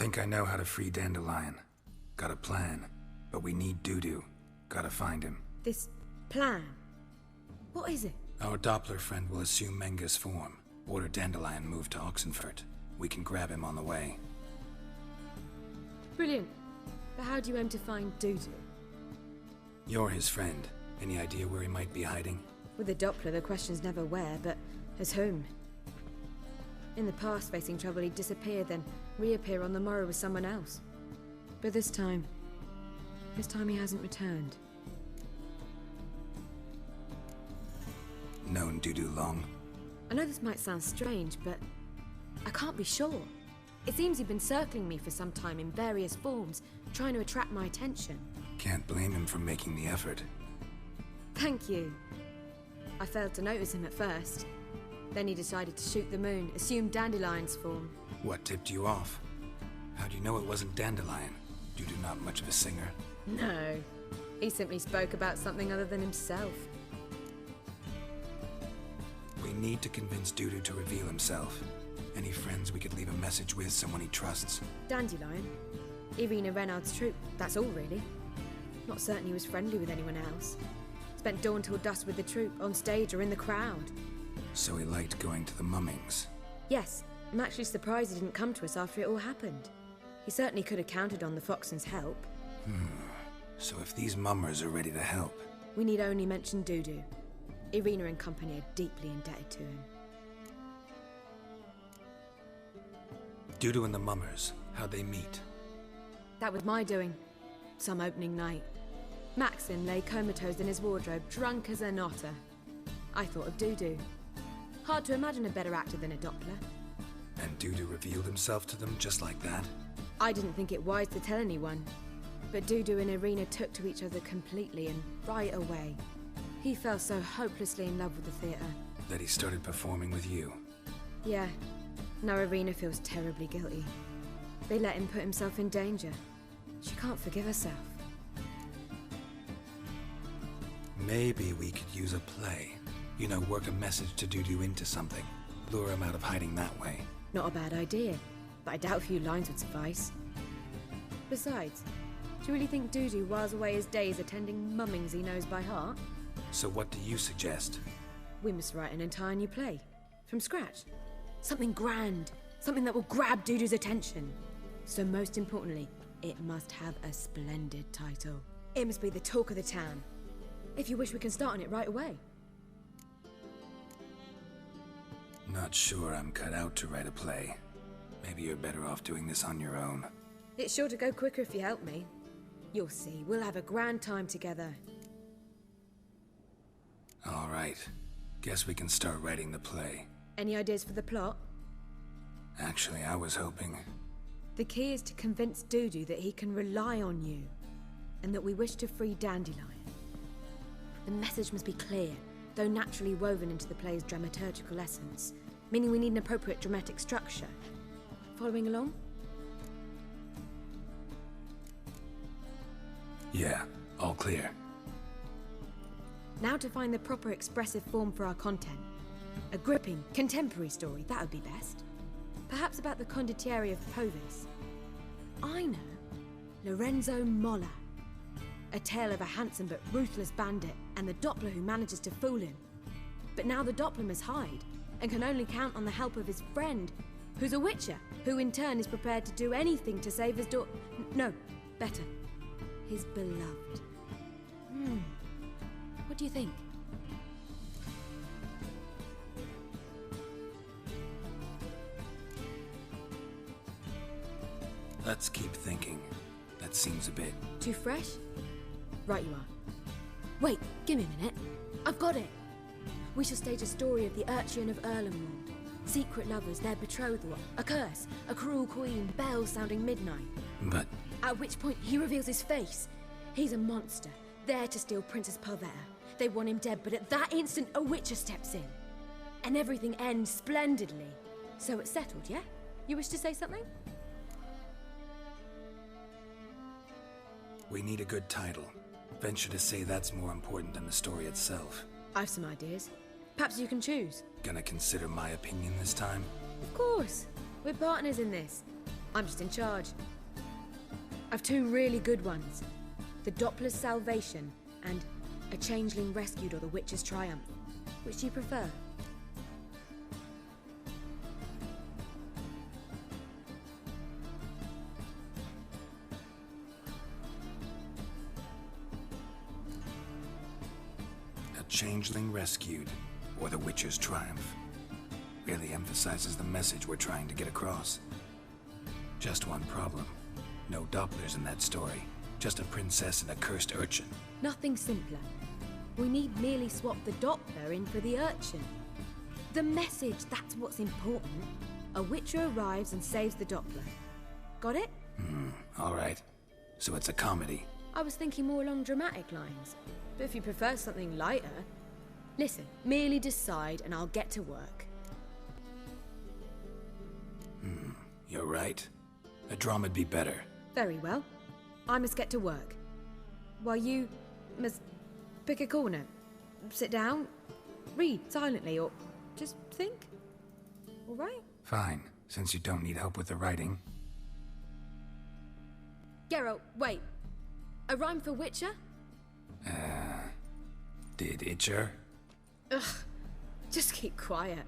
Think I know how to free Dandelion. Got a plan, but we need Dudu. Gotta find him. This plan? What is it? Our Doppler friend will assume Menga's form. Order Dandelion moved to Oxenfurt. We can grab him on the way. Brilliant. But how do you aim to find Dudu? You're his friend. Any idea where he might be hiding? With the Doppler, the question's never where, but as whom. In the past, facing trouble, he'd disappear, then reappear on the morrow with someone else. But this time he hasn't returned. Known Dudu long? I know this might sound strange, but I can't be sure. It seems he'd been circling me for some time in various forms, trying to attract my attention. Can't blame him for making the effort. Thank you. I failed to notice him at first. Then he decided to shoot the moon, assume Dandelion's form. What tipped you off? How do you know it wasn't Dandelion? Dudu not much of a singer. No. He simply spoke about something other than himself. We need to convince Dudu to reveal himself. Any friends we could leave a message with, someone he trusts? Dandelion. Irina Renard's troupe, that's all really. Not certain he was friendly with anyone else. Spent dawn till dusk with the troupe, on stage or in the crowd. So he liked going to the mummings? Yes. I'm actually surprised he didn't come to us after it all happened. He certainly could have counted on the Foxen's help. So if these mummers are ready to help... We need only mention Dudu. Irina and company are deeply indebted to him. Dudu and the mummers, how'd they meet? That was my doing. Some opening night. Maxim lay comatose in his wardrobe, drunk as an otter. I thought of Dudu. Hard to imagine a better actor than a Doppler. And Dudu revealed himself to them just like that? I didn't think it wise to tell anyone. But Dudu and Irina took to each other completely and right away. He fell so hopelessly in love with the theatre. That he started performing with you? Yeah. Now Irina feels terribly guilty. They let him put himself in danger. She can't forgive herself. Maybe we could use a play. You know, work a message to Dudu into something. Lure him out of hiding that way. Not a bad idea, but I doubt a few lines would suffice. Besides, do you really think Dudu whiles away his days attending mummings he knows by heart? So what do you suggest? We must write an entire new play. From scratch. Something grand. Something that will grab Dudu's attention. So most importantly, it must have a splendid title. It must be the talk of the town. If you wish, we can start on it right away. Not sure I'm cut out to write a play. Maybe you're better off doing this on your own. It's sure to go quicker if you help me. You'll see, we'll have a grand time together. All right. Guess we can start writing the play. Any ideas for the plot? Actually, I was hoping... The key is to convince Dudu that he can rely on you, and that we wish to free Dandelion. The message must be clear, though naturally woven into the play's dramaturgical essence, meaning we need an appropriate dramatic structure. Following along? Yeah, all clear. Now to find the proper expressive form for our content. A gripping, contemporary story, that would be best. Perhaps about the condottieri of Povis. I know. Lorenzo Molla. A tale of a handsome but ruthless bandit and the Doppler who manages to fool him. But now the Doppler must hide, and can only count on the help of his friend, who's a witcher, who in turn is prepared to do anything to save his no, better. His beloved. What do you think? Let's keep thinking. That seems a bit... Too fresh? Right you are. Wait, give me a minute. I've got it. We shall stage a story of the Urcheon of Erlenwald. Secret lovers, their betrothal, a curse, a cruel queen, bells sounding midnight. But... At which point he reveals his face. He's a monster, there to steal Princess Parvetta. They want him dead, but at that instant a witcher steps in. And everything ends splendidly. So it's settled, yeah? You wish to say something? We need a good title. Venture to say that's more important than the story itself. I've some ideas. Perhaps you can choose. Gonna consider my opinion this time? Of course. We're partners in this. I'm just in charge. I've two really good ones. The Doppler's Salvation and A Changeling Rescued or The Witcher's Triumph. Which do you prefer? A Changeling Rescued, or The Witcher's Triumph. Really emphasizes the message we're trying to get across. Just one problem. No Dopplers in that story. Just a princess and a cursed urchin. Nothing simpler. We need merely swap the Doppler in for the urchin. The message, that's what's important. A Witcher arrives and saves the Doppler. Got it? Alright. So it's a comedy. I was thinking more along dramatic lines. But if you prefer something lighter... Listen, merely decide and I'll get to work. You're right. A drama'd be better. Very well. I must get to work. While you must pick a corner. Sit down, read silently, or just think. All right? Fine, since you don't need help with the writing. Geralt, wait. A rhyme for Witcher? Did Itcher? Ugh. Just keep quiet.